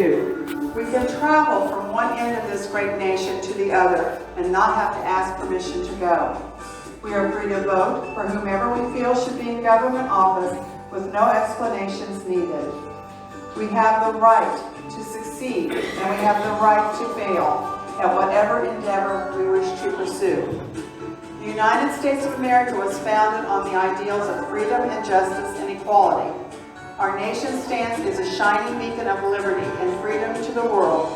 do. We can travel from one end of this great nation to the other and not have to ask permission to go. We are free to vote for whomever we feel should be in government office with no explanations needed. We have the right to succeed, and we have the right to fail at whatever endeavor we wish to pursue. The United States of America was founded on the ideals of freedom and justice and equality. Our nation's stance is a shining beacon of liberty and freedom to the world.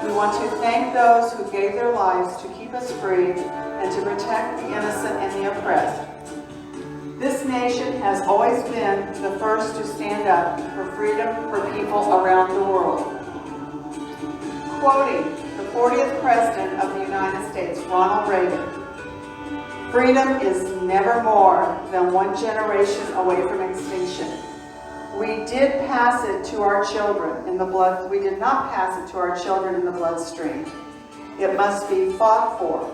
We want to thank those who gave their lives to keep us free and to protect the innocent and the oppressed. This nation has always been the first to stand up for freedom for people around the world. Quoting the 40th President of the United States, Ronald Reagan, "Freedom is never more than one generation away from extinction. We did pass it to our children in the blood. We did not pass it to our children in the bloodstream. It must be fought for,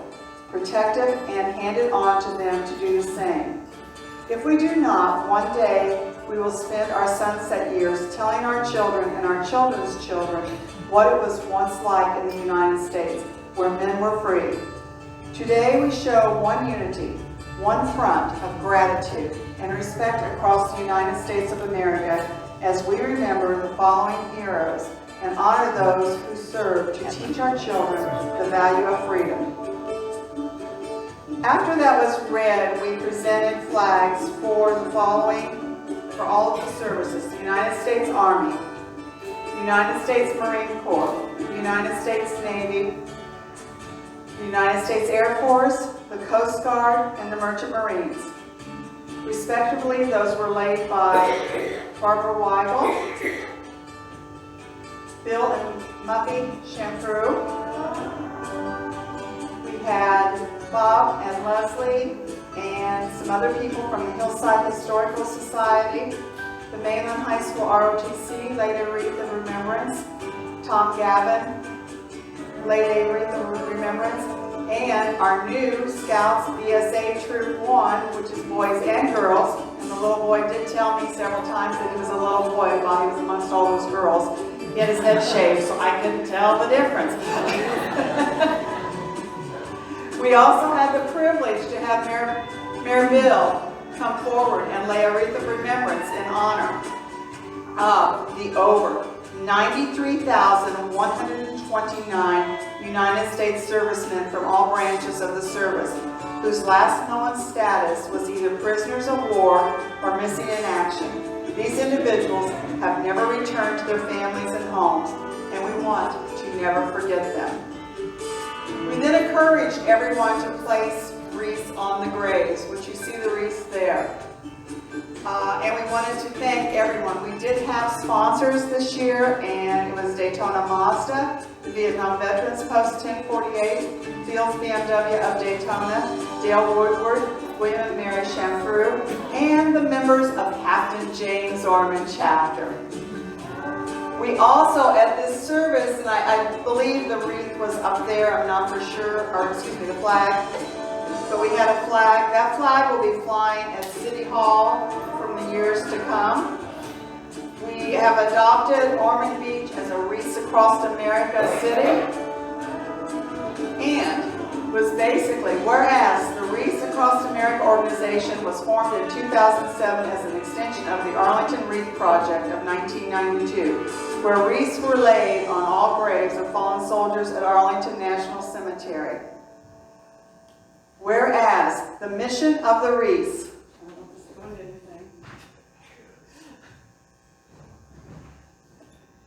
protected, and handed on to them to do the same. If we do not, one day we will spend our sunset years telling our children and our children's children what it was once like in the United States, where men were free. Today we show one unity, one front of gratitude and respect across the United States of America as we remember the following heroes and honor those who serve to teach our children the value of freedom." After that was read, we presented flags for the following, for all of the services: the United States Army, the United States Marine Corps, the United States Navy, the United States Air Force, the Coast Guard, and the Merchant Marines. Respectively, those were laid by Barbara Weigel, Bill and Muffy Shamfru. We had Bob and Leslie and some other people from the Hillside Historical Society, the Mainland High School ROTC laid a wreath of remembrance, Tom Gavin laid a wreath of remembrance, and our new Scouts BSA Troop 1, which is boys and girls, and the little boy did tell me several times that he was a little boy while he was amongst all those girls. He had his head shaved, so I couldn't tell the difference. We also had the privilege to have Mayor Bill come forward and lay a wreath of remembrance in honor of the over 93,129 United States servicemen from all branches of the service, whose last known status was either prisoners of war or missing in action. These individuals have never returned to their families and homes, and we want to never forget them. We then encouraged everyone to place wreaths on the graves, which you see the wreaths there. And we wanted to thank everyone. We did have sponsors this year, and it was Daytona Mazda, the Vietnam Veterans Post 1048, Fields BMW of Daytona, Dale Woodward, William and Mary Shamfru, and the members of Captain James Orman Chapter. We also, at this service, and I believe the wreath was up there, I'm not for sure, or excuse me, the flag, but we had a flag. That flag will be flying at City Hall from the years to come. We have adopted Ormond Beach as a Wreaths Across America city, and was basically, whereas the Wreaths Across America organization was formed in 2007 as an extension of the Arlington Wreath Project of 1992, where wreaths were laid on all graves of fallen soldiers at Arlington National Cemetery. Whereas the mission of the wreaths,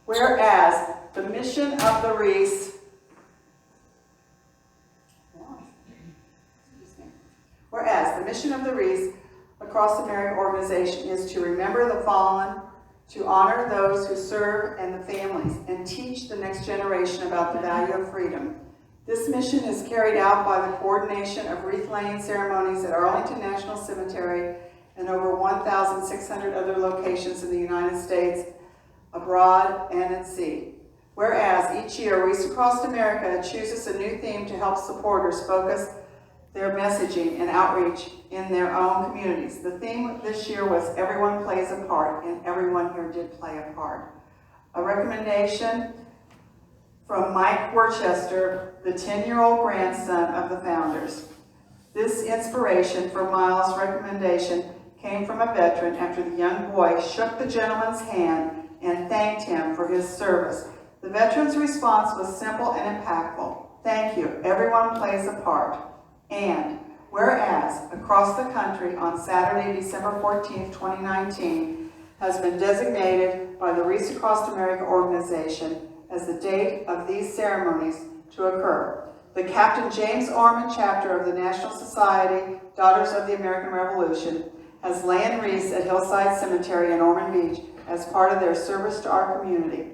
whereas the mission of the wreaths Across America organization is to remember the fallen, to honor those who serve and the families, and teach the next generation about the value of freedom. This mission is carried out by the coordination of wreath-laying ceremonies at Arlington National Cemetery and over 1,600 other locations in the United States, abroad, and at sea. Whereas each year, Wreaths Across America chooses a new theme to help supporters focus their messaging and outreach in their own communities. The theme this year was Everyone Plays a Part, and everyone here did play a part. A recommendation recommendation from Mike Worcester, the 10-year-old grandson of the founders. This inspiration for Miles' recommendation came from a veteran after the young boy shook the gentleman's hand and thanked him for his service. The veteran's response was simple and impactful. Thank you. Everyone plays a part. And whereas across the country on Saturday, December 14th, 2019, has been designated by the Wreaths Across America organization as the date of these ceremonies to occur. The Captain James Orman chapter of the National Society Daughters of the American Revolution has laying wreaths at Hillside Cemetery in Ormond Beach as part of their service to our community.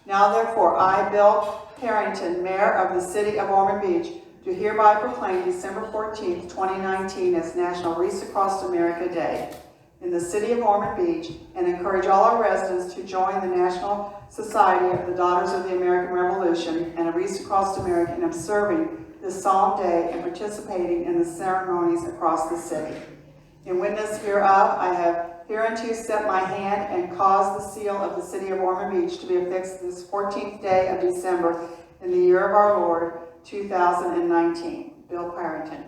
Now therefore, I, Bill Harrington, Mayor of the City of Ormond Beach, do hereby proclaim December 14th, 2019 as National Wreaths Across America Day in the City of Ormond Beach, and encourage all our residents to join the National Society of the Daughters of the American Revolution and Wreaths Across America in observing this solemn day and participating in the ceremonies across the city. In witness hereof, I have hereunto set my hand and caused the seal of the City of Ormond Beach to be affixed this 14th day of December in the year of our Lord, 2019. Bill Harrington.